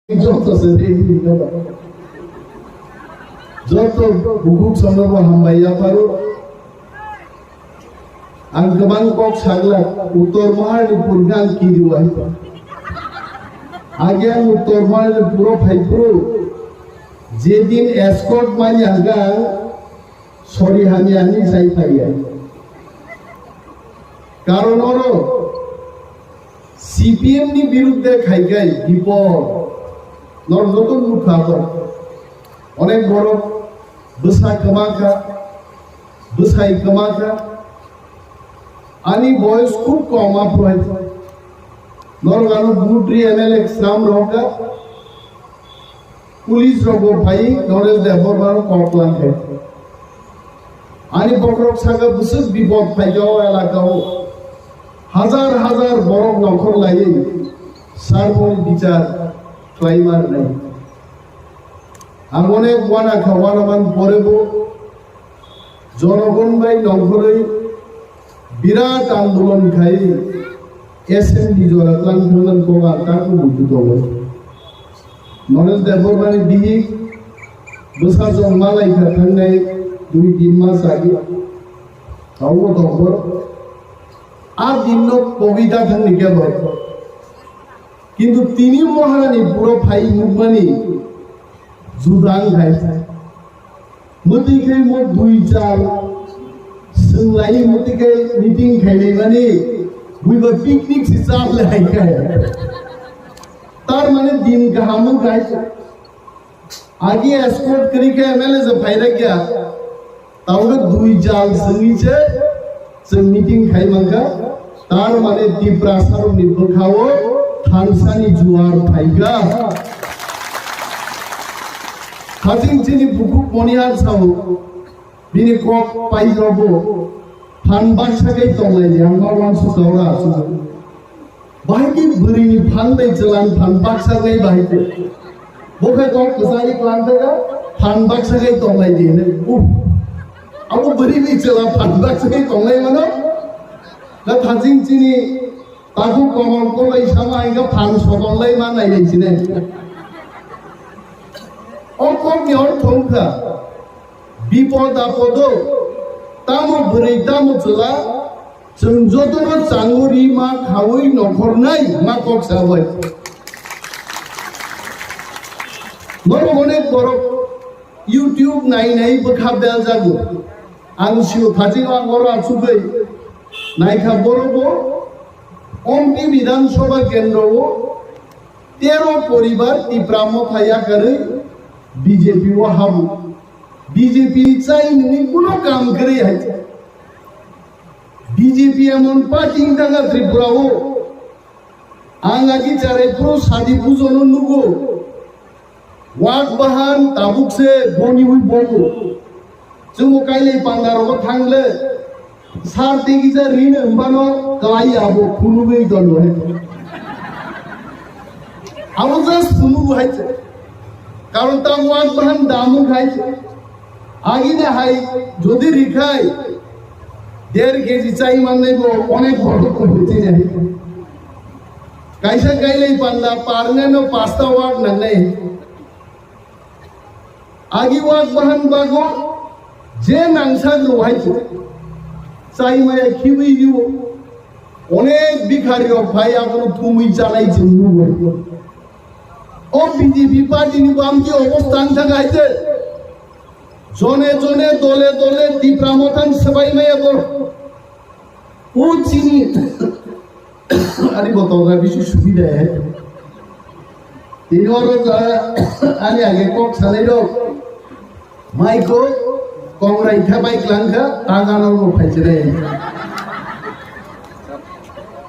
Joto bubuk sonoro hambaya baru angkabang kok saglat utor mahal purgan kiri wahid agen utor mahal puro phaipro jedin escort manyaga sorry hani sai paiya karon oro CPM ni biruddhe khaigai dipor নরজতন মুখাবর অনেক বড় বসাই কামাকা আনি বয়স খুব কম আপ্রায় নরগানো বুটরি MLA নাম রকা police রগো ভাই নরেশ দেববর্মার কটলান হে আনি বকরক Saga বুসুক বিপদ ফাইগাও এলাকাও হাজার হাজার বড় নখর লাগে সার্বল বিচার ক্লাইমার নাই আমনে ওয়ানা খাওয়ানামান পরেবো জনগণ বাই নগরে বিরাট আন্দোলন খাই এসএমডি জরাতলান ধরন কোগা তাকু বুদ্ধ হয় নরেশ দেববর্মানি বিহি বসা জমালাই থাকনাই 2-3 মাস আগে তাও দবর আর দিন কবিতা থাকনি কেবল কিন্তু তিনি মহারানী পুরো ভাই মুখমানি জুদাং গাইছে মতিকে মো দুই চাল সংলাই মতিকে মিটিং খাইলে মানে বুইবা পিকনিক হিসাব লাই খায় তার মানে দিন গাহামু গাইছে আগে এসকর্ট করি কে এমএলএ যে ভাইরা গিয়া তাহলে দুই জাল সঙ্গিছে যে মিটিং খাইমাঙ্গা তার মানে টিপ্রা সারো নিবখাও थानसानी जुआर फाइगा खाथिं चिनि बुकु मनियार सावो बिनि कप पाइजबो फान बाक्सागै तंलायनि आंगार मानसु गावरा आसु बाहायनि बुरिनि फान दै चलान फान बाक्सागै बाहायते बोखे कप कसारि क्लान्तेगा फान बाक्सागै तंलायनि ने उफ आबो बुरि दै चला फान बाक्सागै तंलाय मानो ला थाजिं चिनि ताकू कमल को लाई sama inga fan sodon lai mana ini sini. Okok ni or thongka, bipod apodo, tamu beri tamu cela, cenjotono canguri ma khawai nokhor nai ma kok sawai. Moro mone korok YouTube nai bekhab del jago, angsiu thajing ang moro asugai, nai khab borobo. Ampi বিধানসভা কেন্দ্র 13 পরিবার টিপ্রা মথায়া করে BJP ও Habu BJP চাই নি কোনো কাম করে আছে BJP এমন পার্টি দাঙ্গা ত্রিপুরা ও আঙ্গাগি চারে পুরো সাদি বুজন নুগো ওয়াক বাহান তাবুকসে বনি হুই বগো জুমু কাইলে পান্দারো থাংলে সার দিগিজা ঋণ বানো কাই আবো কুনুবেই দল হয় আবো জাস্ট কুনু হইছে কারণ তা ওয়াক বাহান দামু খাইছে আগিনে হাই যদি রিখাই 1.5 কেজি চাই মানলেই অনেক বড় হইতে যায় কাইসা গাইলেই পান্ডা পারনেনো পাস্তা ওয়াক নাই আগি ওয়াক বাহান বাগো যে নাংসা রোহাইছে চাই মায়া খিবই দিব অনেক ভিখারি ভাই এখন তুমি চালাইছে ও বিজেপি পার্টি নিব আমকি অবস্থান থাকাইছে জনে জনে দলে দলে টিপ্রা মথান সবাই মায়া বড় ও চিনি আরে বতরা বেশি সুবিধা তিনর আরে আগে কক সালেরো মাইকো কংরাই থাবাই ক্লাঙ্কা তাগানোর ফাইছে রে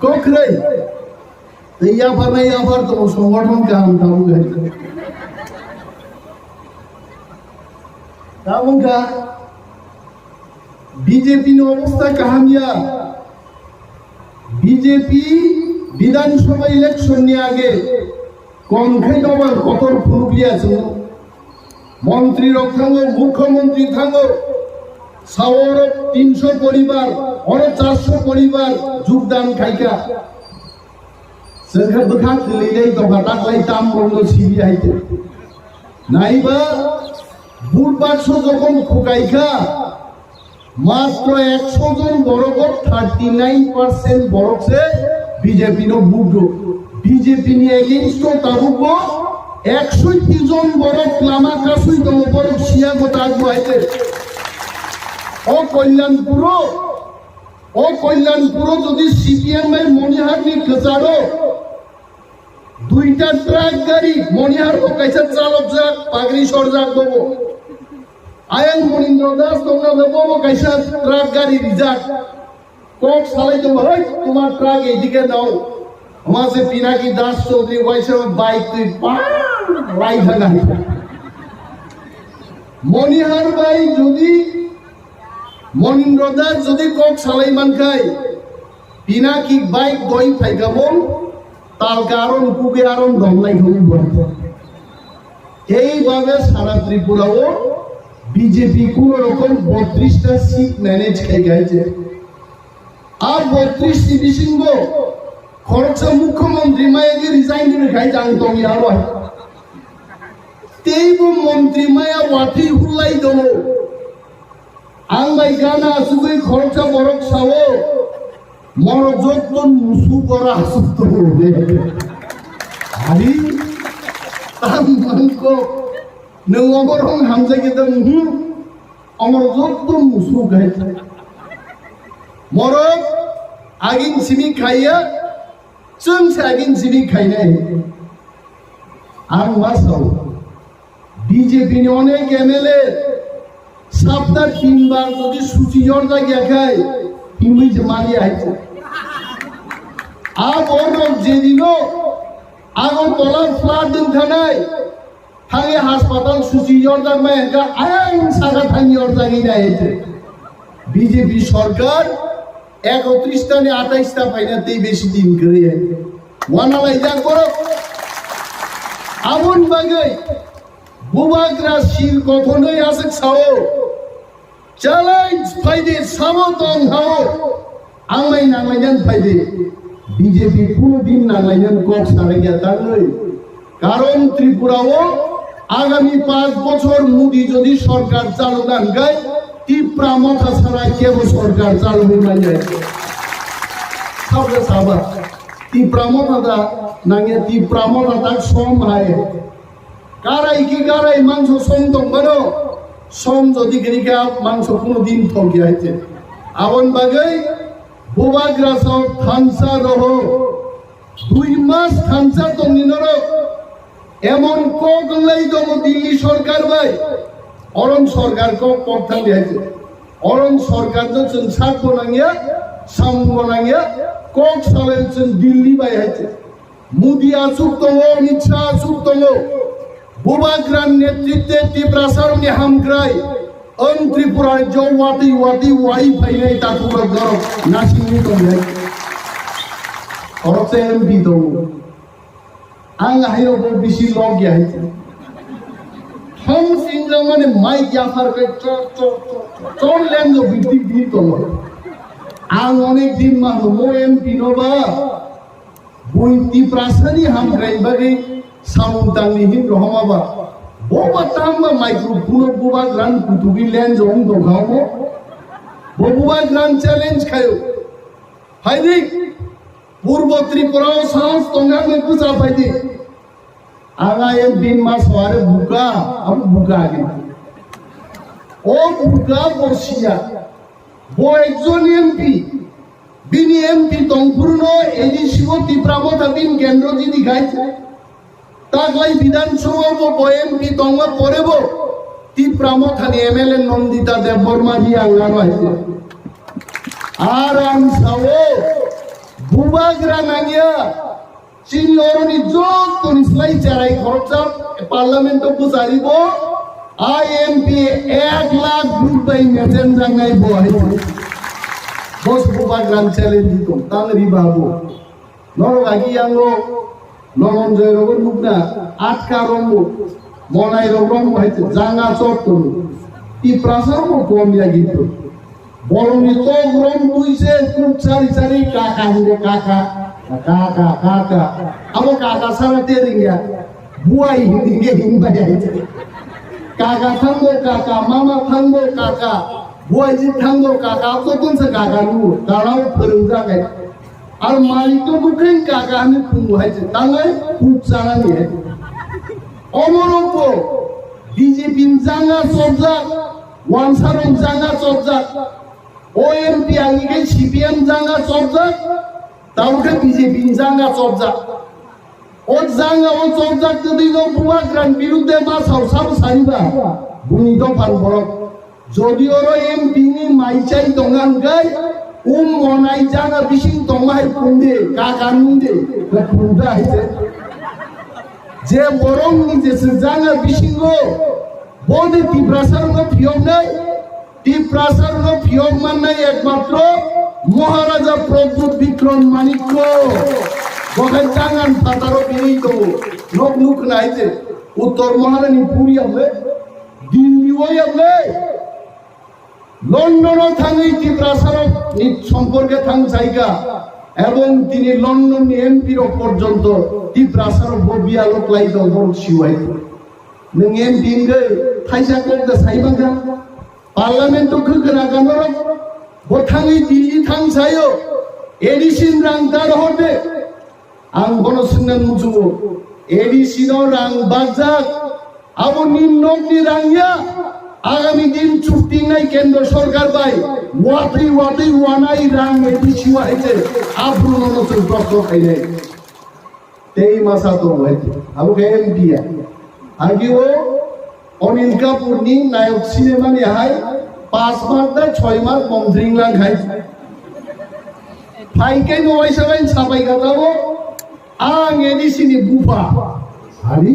কোকরে ইয়া পাবে আবার তো সংগঠন কাম দাও তামুকা বিজেপি নো অবস্থা কাহামিয়া বিজেপি বিধানসভা ইলেকশন নিয়ে আগে কম খাইবার কতর ফুরুকি আছে মন্ত্রী রক্ষাঙ্গ মুখ্যমন্ত্রী থাঙ্গো সাওর 300 পরিবার আর 400 পরিবার যোগদান খাইকা जोंखौ बोखा गोलैनाय दंहा दाख्लै दाम बंनो सिबियाइते नाइबा बुधबारसो যখন खुगाइखा मात्र 100 জন বড়গত 39% বড়ছে বিজেপি নো বুডো বিজেপি নি এগেইনস্ট তারুগো 61 জন বড় ক্লামা কাসুই দম বড় সিয়া গতা আগবাইতে ও কল্যাণপুর যদি সিপিএম এর মনিহার নি কচাড়ো দুইটা ট্রাক গাড়ি মনিহার को कैसे चालक जाक पागरी सर जाक देबो आयन मनिन्द्र दास তোমরা দেবো कैसे ট্রাক গাড়ি রিজার্ভ কোক চালাই দেবো এই তোমার ট্রাক এইদিকে দাও আমাসে পিনাকি দাস চৌধুরী ওইসে বাইক তুই লাই থাকা মনিহার ভাই যদি মনিন্দ্র দাস যদি কোক চালাই মান খায় পিনাকি বাইক দই ফাইগাবো তার কারণ কুকে আরন দমলাই হই বলতো এইভাবে সারা ত্রিপুরাও বিজেপি কোন রকম 32টা সিট ম্যানেজ করে গেছে আর 32 সিটি সিংহ খরচ মুখ্যমন্ত্রী মায়াকে রিজাইন করে খাই জানতো আমি আর তেইব মন্ত্রী মায়া ওয়াটি হুলাই দো আংবাই গানা সুগৈ খরচ বরক সাও মর যতন মুসু করা আসুত হবে আরি তামনকো নংবর হং হামজা গেদম আমার যতন মুসু গাইছে মর আগিন সিমি খাইয়া চুন আগিন সিমি খাইনাই আর মাসাও বিজেপি নি অনেক এমএলএ সপ্তাহ 3 বার যদি সুচি জর্দা গিয়া খায় ইংলিশ মারি আইছে আর ওর যেদিনও আগরতলার ফ্লাড দিন থানায় থাগে হাসপাতাল সুচি জর্দার মায়ের আইন সাগা থানি জর্দা গিয়ে আইছে বিজেপি সরকার 31টা নে 28টা ফাইনাতেই বেশি দিন করে ওয়ানালাই যা করো আমন বাগাই বুবাগ্রা শির কখনোই আসে ছাও চ্যালেঞ্জ ফাইদে সমতন হাও আংলাই নাংলাইজান ফাইদে বিজেপি কোনদিন নাংলাইজান কক সারে গিয়া তাই কারণ ত্রিপুরাও আগামী 5 বছর মোদি যদি সরকার চালু না গায় টিপ্রা মথা ছাড়া কেব সরকার চালু হই যায় সবলে সাবা টিপ্রা মথা নাঙ্গে টিপ্রা মথা তাক সম হায় কারাই কি কারাই মাংস সম দং বানো সম যদি গরিকা মাংস কোনদিন থকি আইছে আবন বাগাই বুবাগ্রাসাও থানসা রহ 2 মাস থানসা তো নিনর এমন কক লাই দম দিল্লি সরকার ভাই অরণ সরকার কক পথান দিয়েছে অরণ সরকার তো সাত বনাঙ্গিয়া সামুং বনাঙ্গিয়া কক সালেছেন দিল্লি ভাই আছে মোদি আসুক তো অমিত শাহ আসুক তো বুবাগ্রান নেতৃত্বে টিপ্রা সারনি হামক্রাই ত্রিপুরার জওয়াতি ওয়াতি ওয়াই ফাইনাই তাকুর গর নাসিনি তো নাই অরতে এমপি তো আং হাইও বেশি লগ গিয়াছে হম সিংরা মানে মাই জাফার কে চল লেন্দ বিটি বিট তো আং অনেক দিন মা মো এমপি নবা বই টিপ্রা সানি হামক্রাই বাগে সামুতাংনি হিন রহমাবা boba tamba microphone boba grand kutubi lens on do gawo boba grand challenge khayo haidi purbo tripura saus tonga me pusa paidi aga em din mas ware buka am buka age o buka borsia bo ekjon mp bini mp tongpurno eji shibo tipra motha bin kendro ji dikhaiche তাগলাই বিধানসভা বএমপি দঙ্গা পরেব Tipra মথানি MLA Nandita Debbarma জি আঙ্গানো আছে আর আম Sao বুবাগ্রা নাঙ্গিয়া চিনি অরনি যত তনিসলাই চারাই খরচা parliament বুঝারিব আইএমপি 1 lakh group বাই মেসেন জাঙ্গাই বয় বস বুবাগ্রান চ্যালেঞ্জ দিত তাংরি বাবু নরগাগি আঙ্গো নমন জয় রবর মুকনা আটকা রঙ্গ মনাই রং হইছে জাঙ্গা চট্টর ই প্রাসার মো কম লাগিত বলনি তো রং দুইছে খুব চারি চারি কাকা হিরে কাকা kakak abo kakak sana teringnya buai hingga hingga aja kakak tanggo kakak mama tanggo kakak buai ji tanggo kakak aku pun sekakak lu kalau perunjang kan al malik tu bukan kakak ni tunggu aja tangai kucaran ya omoropo BJP janga sobjak wansarong janga sobjak OMP angike CPM janga sobjak tahu BJP janga sobjak o janga o sobjak যদি no পুয়াগ্রান বিরুদ্ধে মাসাও sub সারিবা বুনি তো পারবো যদি ওর MP নি মাইচাই দঙ্গান গাই মনাই জাঙ্গা বিশিং দঙ্গাই কুন্দে কাকানুন্দে কুন্দা আইছে যে বরং নিজে জাঙ্গা বিশিঙ্গ বদে টিপ্রাসার নো ফিয়ম নাই টিপ্রাসার নো ফিয়ম মান নাই একমাত্র মহারাজা প্রদ্যুৎ বিক্রম মানিক্য বহাই জাঙ্গান ফাতারো বিনি তো লোক মুখ নাইছে উত্তর মহারানী পুরী হবে দিল্লি ওই হবে লন্ডন থাঙ্গি টিপ্রাসার সম্পর্কে থাং জায়গা এবং তিনি লন্ডন এমপির পর্যন্ত টিপ্রাসার ববিয়া লোক লাইদ বড় শিওয়াই নং এমপি গে থাইসা করতে সাইবাঙ্গা পার্লামেন্ট খগনা গানর বথাঙ্গি দিল্লি থাং সায়ো এডিসিন রাং দার হতে আং বড় সুন্নান মুজুবো এডিসিন রাং বাজাক আবো নিম্নগ্নি রাংয়া আগামী দিন চুক্তি নাই কেন্দ্র সরকার ভাই ওয়াতি ওয়ানাই রাং এডিসি হয়েছে আব্রুন নতুন প্রশ্ন খাইলে তেই মাসা তো হয়েছে আবু এমপি আগে ও অনিল কাপুর নি নায়ক সিনেমা নি হাই 5 মাস দা 6 মাস মন্ত্রিং লাং খাই ফাইকে নয় সবাই সাবাই গাতাবো আং এডিসি নি বুফা আরি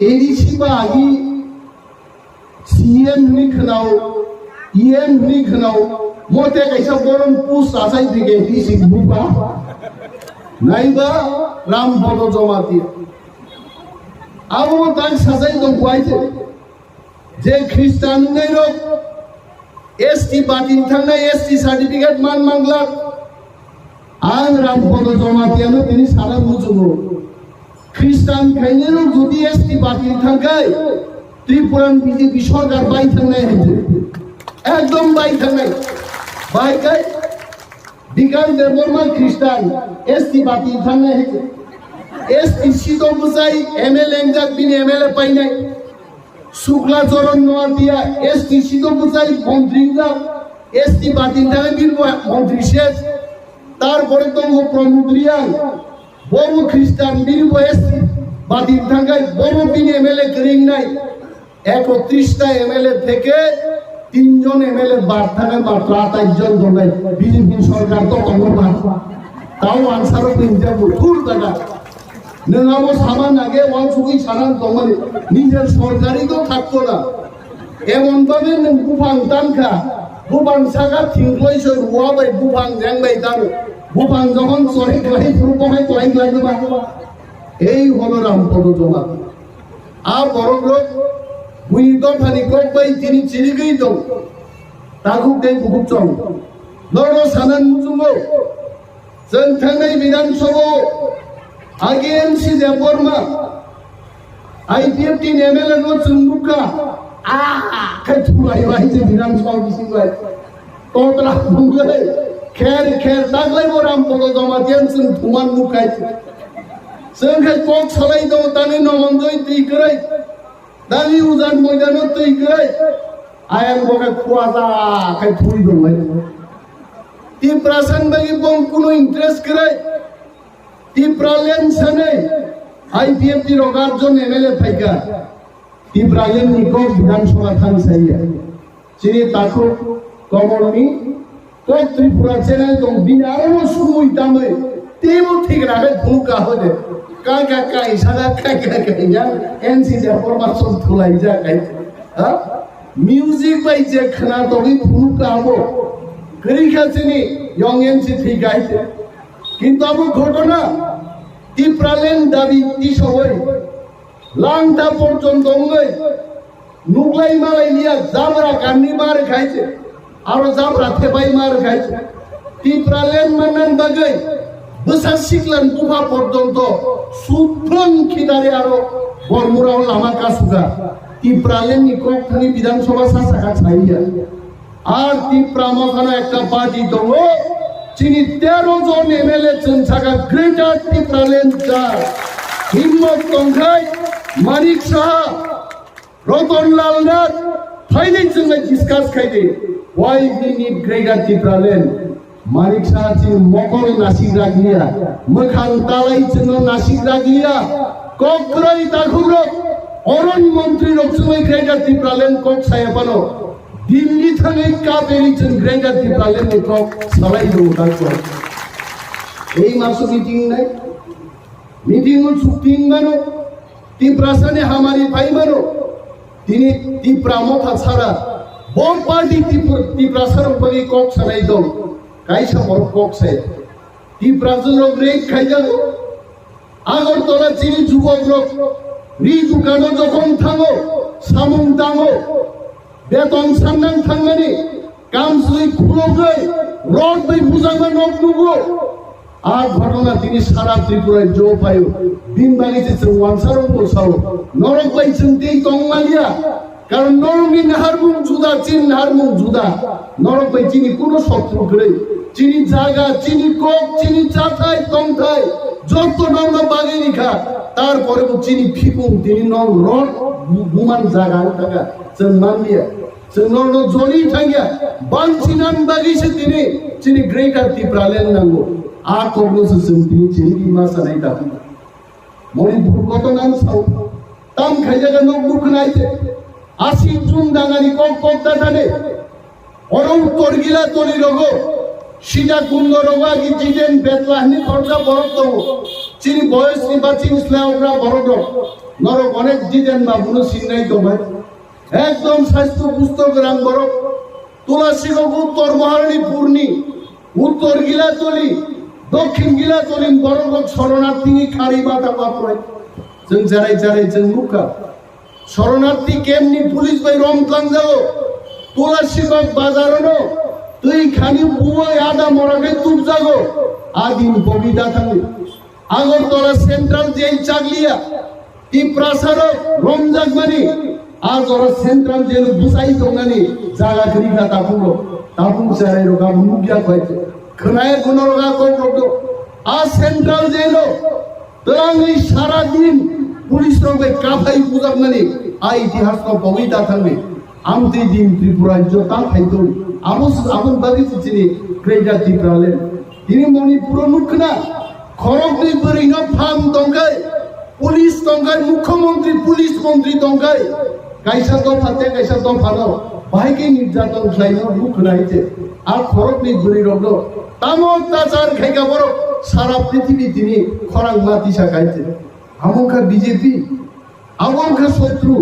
এডিসি বা আগি CM ni khnau EM ni khnau mote kaisa boron pus asai dige di sing bupa naiba ram bodo jomati abo tan sajai dong kwaite je খ্রিস্টান nei rok ST batin thangnai ST certificate man mangla ang ram bodo jomati ano tini sara bujubo খ্রিস্টান khainero jodi ST batin thangkai ত্রিপুরান BJP সরকার বাইথাং নাই একদম বাইথাং নাই বাইকাই বিকাশ দেববর্মা খ্রিস্টান ST বাতি থাং নাই এসটি সিতো বুঝাই এমএলএ এংজাক বিন এমএলএ পাই নাই শুক্লা চরণ নোয়াতিয়া এসটি সিতো বুঝাই মন্ত্রী যা এসটি বাতি থাং বিন মন্ত্রী শেষ তারপরে তো প্রমুদ্রিয়ান বড় খ্রিস্টান বিন এসটি বাতি থাঙ্গাই বড় বিন এমএলএ করিং নাই 31টা এমএলএ থেকে 3 জন এমএলএ বাদ থাকে মাত্র 28 জন দলাই বিজেপি সরকার তো অঙ্গবাদ তাও আনসারও পিনজাব ফুল টাকা নঙ্গামো সামান আগে ওয়ানসুই সানান তোমার নিজের সরকারি তো থাকতো না এমন ভাবে নং বুফাং দানখা বুফাং সাগা থিংলই সর ওয়া বাই বুফাং জ্যাং বাই দান বুফাং যখন সরি ক্লাই ফুরপহাই ক্লাই লাগবা এই হলো রামপদ জমা আর বড় লোক বুই দফানি কবাই তিনি চিরিগই দং তাগু কে বুকচং লড়ো সানান মুজুমো जों थांनाय বিধানসভায় আগে এমসি দেববর্মা আইপিএফ টিন এমএলএ নো চুমুকা খাই থুলাই বাইছে বিধানসভা বিসিবাই তোতলা বুগলে খের খের তাগলাই বরাম পদ জমা দিয়েছেন ধুমান মুখাইছে जों খাই কক ছলাই দো তানি নমন্দই তুই করাই দানি উজান ময়দান তুই করাই আয়াম বকে খুয়াজা খাই থুই দো ভাই Tipra san bagi bong kuno interest kerai Tipra len sane IPF di rogarjon MLA thaika Tipra len nikok বিধানসভা থান সাইয়া চিনি তাকো কমলনি তো ত্রিপুরা চ্যানেল তো বিনারো সুমুই দামে তেমো ঠিক রাখে ভুকা হদে কা ইশারা কা যা এনসি যা ফরমাশন থুলাই যা কাই হ্যাঁ মিউজিক বাই যে খানা তবি ভুকা হবো গরিখাছিনি ইয়ং এমসি ঠিক আছে কিন্তু আবু ঘটনা টিপ্রালেন দাবি কি সবাই লাংটা পর্যন্ত অঙ্গই নুগলাই মালাই নিয়া জামরা কান্নি মার খাইছে আর জামরা থেপাই মার খাইছে টিপ্রালেন মানান বাগাই बोसार सिक्लान बुफा पर्यन्त सुफ्रन खिदारे आरो बरमुराव लामा कासुगा टिप्रालेननि ककथानि विधानसभा सासाखा छाइया আর টিপ্রা মখানো একটা পার্টি দল চিনি 13 জন এমএলএ চনছাকা গ্রেটার টিপ্রালেন চা হিম্মত তংখাই মানিক সাহা রতনলাল নাথ ফাইলে जोंलाय डिसकास खायदे why we need greater টিপ্রালেন মানিক সাহা চিনি মকল নাসিগ্রা গিয়া মখান তালাই जोंनो নাসিগ্রা গিয়া ককরাই দাখুরো অরণ মন্ত্রী রকসময় গ্রেটার টিপ্রালেন কক সায়াপানো दिल्ली थाने काबेरी चन ग्रेटर टिप्रालेन ने কক सालाई दो दाखो এই মাসো মিটিং নাই মিটিং ও ছুটিং মানো টিপ্রাসানে হামারি ভাই মানো তিনি টিপ্রা মথা ছাড়া বড় পার্টি টিপ্রাসার উপরে কক সালাই দো কাইসা বড় কক সাই টিপ্রাজন ব্রেক খাই যাও আগরতলা চিনি যুবক লোক রি দোকানো যখন থামো সামুং দামো বেতন সামনাং থাংমানি কামসুই খুলগৈ রড বই বুজাংমা নকনুগো আর ঘটনা তিনি সারা ত্রিপুরায় জো পায়ো দিন বাগিতে जों ওয়ানসারং বসাও নরক বাই जों দেই তংমালিয়া কারণ নরমি নাহারমুং জুদা চিন নাহারমুং জুদা নরক বাই চিনি কোনো শত্রু করে চিনি জায়গা চিনি কক চিনি চাথাই তংথাই যত নরম বাগে নিখা তারপরে চিনি ফিকুং তিনি নং রড বুমান জায়গা থাকা जों मानलिया जों नरनो जलि थांगिया बांसिनान बागिसे दिनै चिनि ग्रेटार टिप्रालेन नांगौ आ कग्नोसो जों दिनै चिनि मासानाय दाखु मणिपुर गतनान साव ताम खायजागा नक दुखनायते 80 जुन दाङानि कक कक दाथाने अरं तोरगिला तोलि रगो सिदा कुन्द रगा गिजिदेन बेतलाहनि खरजा बरफ दङ चिनि बयसनि बा चिनि स्लावग्रा बरफ दं नरक अनेक जिदेन बाबुनो सिननाय दंबाय একদম স্বাস্থ্য পুস্তক রাং বরক তুলাসীগঞ্জ উত্তর মহারানীপুরনি উত্তর গিলাতলি দক্ষিণ গিলাতলি বরক শরণার্থী খাড়ি বাতা বাপরাই जों जाराय जाराय जों मुखा शरणार्थी केमनि पुलिस बाय रमख्लां जाओ तुलासीगंज बाजारनो तुई खानि बुवाय आदा मरागे तुब जागो आदिन बबिदा थांगो আগরতলা সেন্ট্রাল জেল চাগলিয়া টিপ্রাসারো রমজাগমানি आज और सेंट्रल जेल बुसाई तंगानी जागा खरीदा तापुरो तापु सारे रोगा मुगिया खायते खनाय गुनो रोगा को रोगो आज सेंट्रल जेलो तलांगि सारा दिन पुलिस रोगे काफाई बुजागनानी आ इतिहास को बविता थांगे आमते दिन त्रिपुरा जो ता खायतो आबुस आबुन बागि चिनि ग्रेटार टिप्रालेन दिनि मणिपुर मुखना खरगनि बरिनो फाम दंगाय पुलिस दंगाय मुख्यमंत्री पुलिस मंत्री दंगाय কাইসা দফাতে কাইসা দফানো ভাইকে নির্যাতন খাইনো মুখ নাইতে আর খরকনি ঘুরি রগলো তামক তাচার খাইকা বড় সারা পৃথিবী তিনি খরাং মাতিসা খাইতে আমকা বিজেপি আমকা শত্রু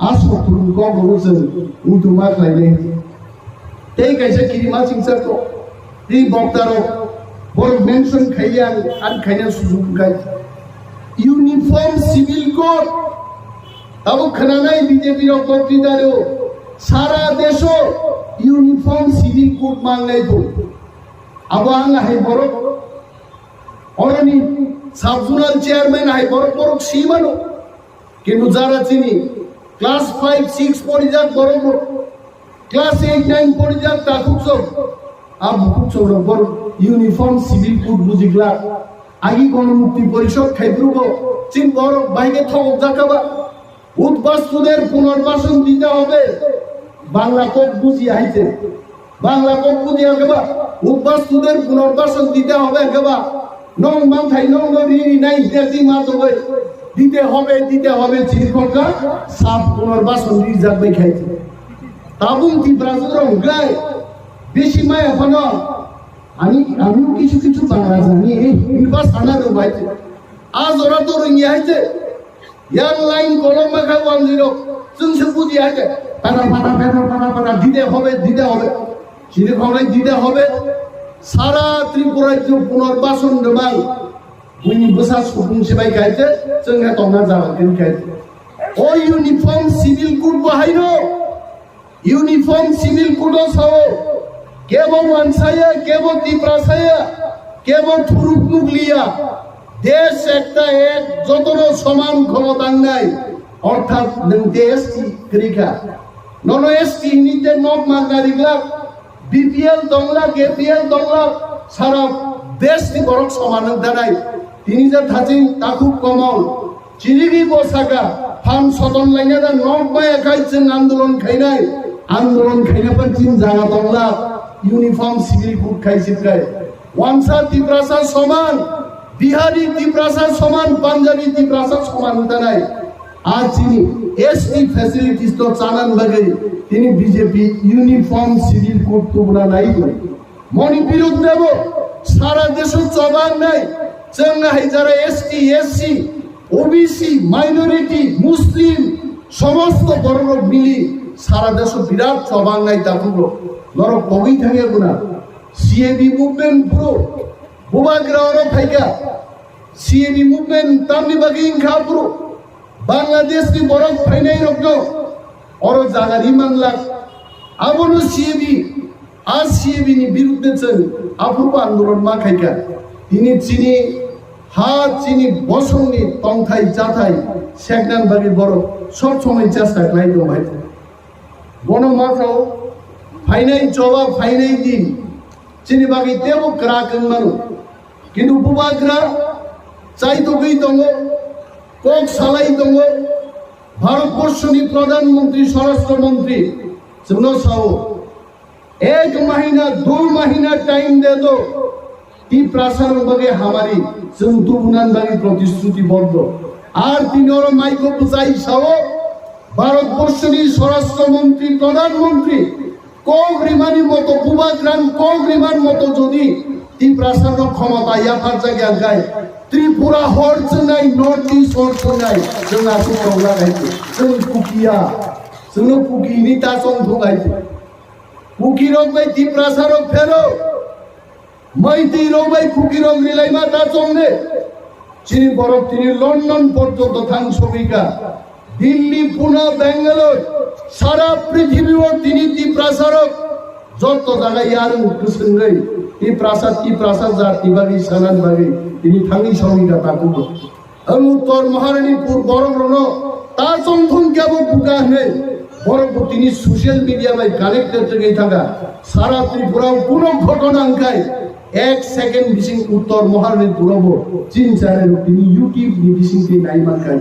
আর শত্রু গগরুজন উদু মাখলাইনে তেই কাইসা কিরিমা সিংসার তো এই বক্তারো বড় মেনশন খাইয়া আর খাইনা সুযোগ গাই ইউনিফর্ম সিভিল কোড अब खनानाय बीजेपी रो बक्तृतारो सारा देशो यूनिफॉर्म सिविल कोड मांगनाय दो अब आं हाय बरो अरनि साब जोनाल चेयरमैन हाय बरो बरो सीमानो किन्तु जारा चिनि क्लास 5 6 पढ़ि जाक बरो क्लास 8 9 पढ़ि जाक ताकुचो आ बुकुचो रो बरो यूनिफॉर्म सिविल कोड बुजिगला आगि गणमुक्ति परिषद खाइब्रुगो चिन बरो बाइके थक जाकाबा উদ্বাস্তুদের পুনর্বাসন দিতে হবে বাংলা কোক বুঝিয়ে আইছে বাংলা কোক বুঝিয়ে গেবা উদ্বাস্তুদের পুনর্বাসন দিতে হবে গেবা নং মানথাই নং রি নাই দেজি মা দবে দিতে হবে চিরকরকার সাব পুনর্বাসন দি যাবে খাইছে তাবুং তি ব্রাজুরং গায় বেশি মায়া ফানো আমিও কিছু কিছু বাংলা জানি এই ইনভাস আনারো বাইতে আজ ওরা তো রঙি আইছে yang lain kolom maka 10 जों से बुझि आके पारा दिते হবে চিনি খবরে দিতে হবে সারা ত্রিপুরায় যে পুনর্বাসন দেবাই বুনি বসা সুপুং সেবাই গাইতে जोंहा तंगा जाबाय गाइते ओ यूनिफॉर्म सिविल कोड बाहायनो यूनिफॉर्म सिविल कोड साव केबो वानसाया केबो तिप्रासाया কেবল থুরুক মুগলিয়া দেশ একটা এক যতন সমান ক্ষমতা নাই অর্থাৎ দেশ ক্রিকা নন এসটি নিতে নব মাগারিগলা বিপিএল দংলা কেপিএল দংলা সারা দেশ নি বড় সমান দাঁড়ায় তিনি যে থাচিন তাকু কমল চিরিগি বসাকা ফান সদন লাইনে দা নব মায়া খাইছেন আন্দোলন খাইনাই আন্দোলন খাইনা পর চিন জায়গা দংলা ইউনিফর্ম সিভিল কোড খাইছিকায় ওয়ানসা তিপ্রাসা সমান বিহারি তিপ্রাসা সমান পাঞ্জাবি তিপ্রাসা সমান দাঁড়ায় আর চিনি এসটি ফ্যাসিলিটিস তো চালান লাগে তিনি বিজেপি ইউনিফর্ম সিভিল কোড তো বলা নাই মণিপুর দেব সারা দেশে চবান নাই চেঙ্গাই যারা এসটি এসসি ওবিসি মাইনরিটি মুসলিম সমস্ত বর্ণ মিলি সারা দেশে বিরাট চবান নাই তা পুরো লর কবি থাকে গুনা সিএবি মুভমেন্ট পুরো বুবাগ্রাওর ফাইকা সিএবি মুভমেন্ট তামনি বাগি ইনখা পুরো বাংলাদেশ কি বরফ ফাইনাই রক্ত অর জাগারি মানলা আবনো সিএবি আর সিএবি নি বিরুদ্ধে চল অপূর্ব আন্দোলন মা খাইকা তিনি চিনি হাত চিনি বসঙ্গি তংথাই চাথাই সেকনান বাগি বরফ সব সময় চেষ্টা করাই তো ভাই গণমাসাও ফাইনাই চবা ফাইনাই দিন চিনি বাগি তেব ক্রাকন মানো কিন্তু বুবাগ্রা চাই তো গই দঙ্গ কক সালাই দঙ্গ ভারতবর্ষনি প্রধানমন্ত্রী স্বরাষ্ট্রমন্ত্রী सुनो साओ एक महीना 2 महीना टाइम दे दो ती प्रासार बगे हमारी संतु बुनान बागी प्रतिश्रुतिबद्ध আর তিনর মাইকো বুঝাই সাও ভারতবর্ষনি স্বরাষ্ট্রমন্ত্রী প্রধানমন্ত্রী কোগ্রিমানি মতো বুবাগ্রাম কোগ্রিমান মতো যদি ती प्रासार क्षमता याफार जायगा गाय त्रिपुरा हर्च नाय नॉर्थ ईस्ट हर्च नाय जों आसु प्रब्ला गायते जों कुकिया जों कुकिनि तासं थगायते कुकिरक बाय ती प्रासार फेरो मैती रक बाय कुकिरक रिलायमा तासंने चिनि बरफ तिनि लंडन पर्यন্ত थां सबिका दिल्ली पुणे बेंगालोर सारा पृथ्वीर तिनि ती प्रासारक যত জায়গায় আর উৎকৃষ্ট নেই এই প্রাসাদ জাতি বাগি সানান বাগি তিনি থাঙ্গি সঙ্গীরা তাকুব উত্তর মহারানীপুর বড়গ্রহণ তা চন্থন কেবল বুকা নেই বরং তিনি সোশ্যাল মিডিয়া বাই কানেক্টেড থেকে থাকা সারা ত্রিপুরা কোনো ঘটনা আঙ্কায় 1 সেকেন্ড বিশিং উত্তর মহারানীপুর চিন চ্যানেল তিনি ইউটিউব বিশিং কে নাই মানকাই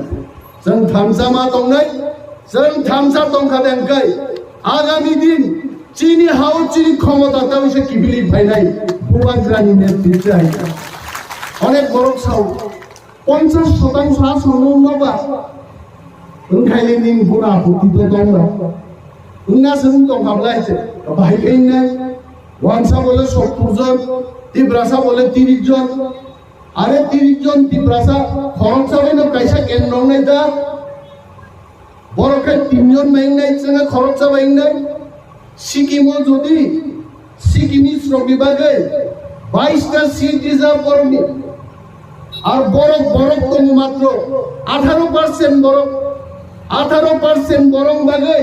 जों थामसामा दंनाय जों थामसा दंखादों आंखाय आगामी दिन चीनी हाउ चीनी क्षमता ताऊ से किबिली फाइनाय बुबाग्रानि नेतृत्वे आइका अनेक बरफ साव 50% आसन नबा ओंखायनो निन गुना आपत्ति तो दंना उन्ना जों दंखाब्लायसे बाहायखायनो वानसा बोले 70 जन तिब्रासा बोले 30 जन आरे 30 जन तिब्रासा खरच जाबायनो कायसा केन्द्र नाय दा बरखे 3 जन माइनाय जों खरच जाबायनो सिक्किम যদি সিকিমি শ্রম বিভাগে 22টা সিট রিজার্ভ করনি আর বরফ তো মাত্র 18% বরফ 18% বরং ভাগে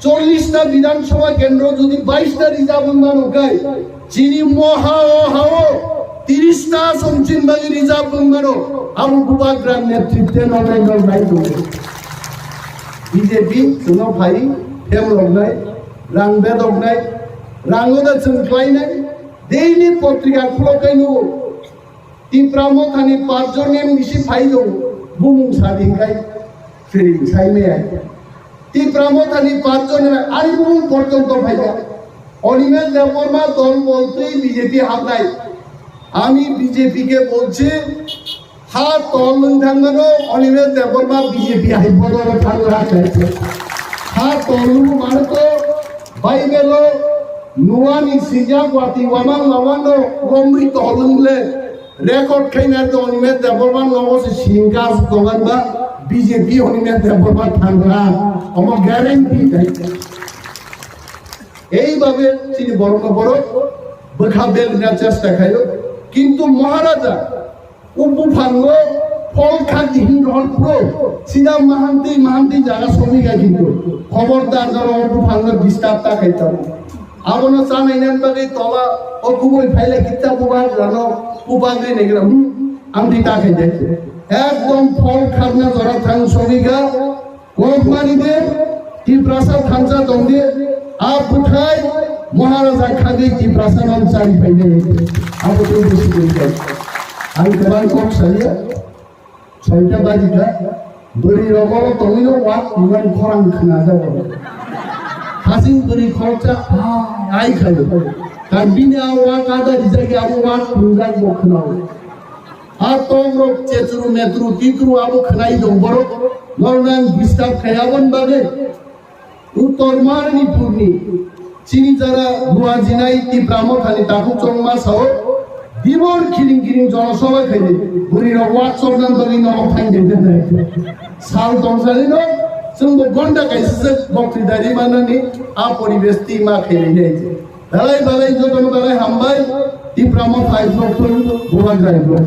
40টা বিধানসভা কেন্দ্র যদি 22টা রিজার্ভ মান গায় চিনি মহা ও হাও 30টা সমচিন ভাগে রিজার্ভ মানো আবু বুবাগ্রাম নেতৃত্বে নরেন্দ্র নাই তো বিজেপি কোনো ভাই হেমলক নাই रां बेदबनाय रांगोदा जोंख्लायनाय दैनि पत्रिका खुलकायनो तिप्रा मथानि 5 जननि मिसि फाइदो बुमुं सादिंखाय फिरिं साइमेया तिप्रा मथानि 5 जन आरि बुमुं पर्यन्त फाइगा अनिमेश देबबर्मा दल বলতেই বিজেপি হাবনাই আমি বিজেপি কে বলছি হাত তল নথাঙ্গনো অনিমেশ দেববর্মা বিজেপি হাইবদর থাঙ্গা চাইছে হাত তল মারতো বাইবেলো নুয়ানি সিজা ওয়াতি ওয়ামান লাওয়ানো গমরি তলুংলে রেকর্ড খাইনা তো অনিমেশ দেববর্মা নবসে সিংকাস দগানবা বিজেপি অনিমেশ দেববর্মা থাঙ্গা অম গ্যারান্টি দেয় এইভাবে তিনি বড় বড় বখাবেল না চেষ্টা খাইলো কিন্তু মহারাজা উপভাঙ্গ ফল খাদি হিন্দন পুরো সিনা মাহান্তি জায়গা সমিকা কিন্তু খবরদার যারা উপভাঙ্গ ডিস্টার্ব তা খাইতাম abono sanainan bagi tola okuboi phaile kitta buba rano ubangai negira amti ta khai dai ekdom phol kharna jora thang sogiga kokmani de Tiprasa thansa dongde aputhai Maharaja khagi Tiprasa nam chari phaile abo to beshi koi আমি কেবল কম সালিয়া ছয়টা বাজিটা বড়ি রগল তমিনো walk ইমান খরাং খানা যাব হাসিং বড়ি খরচা I খাইলো কার বিনা walk আদা রিজাকে Abu walk পুরাই বখনাও আ তোমরো চেচরু মেত্রু তিত্রু আবু খনাই দং বড় নরনাং বিস্তাব খায়াবন বাগে উত্তর মারনি পূর্ণি চিনি যারা বুয়া জিনাই টিপ্রামো খালি তাকু চংমা সাও Dibor kiring জনসভা খেলে বুড়ির ওয়াটসঅ্যাপ নাম ধরে নরম থাই দিতে দেয় সাল দমসালি ন जोंबो गन्दा गायसे बक्तिदारि माननानै आ परिबेश टीमा खेले नेजे दालाय बालाय जतन बालाय हामबाय टिप्रामो 5 ब्लक बुहान जाय ब्लक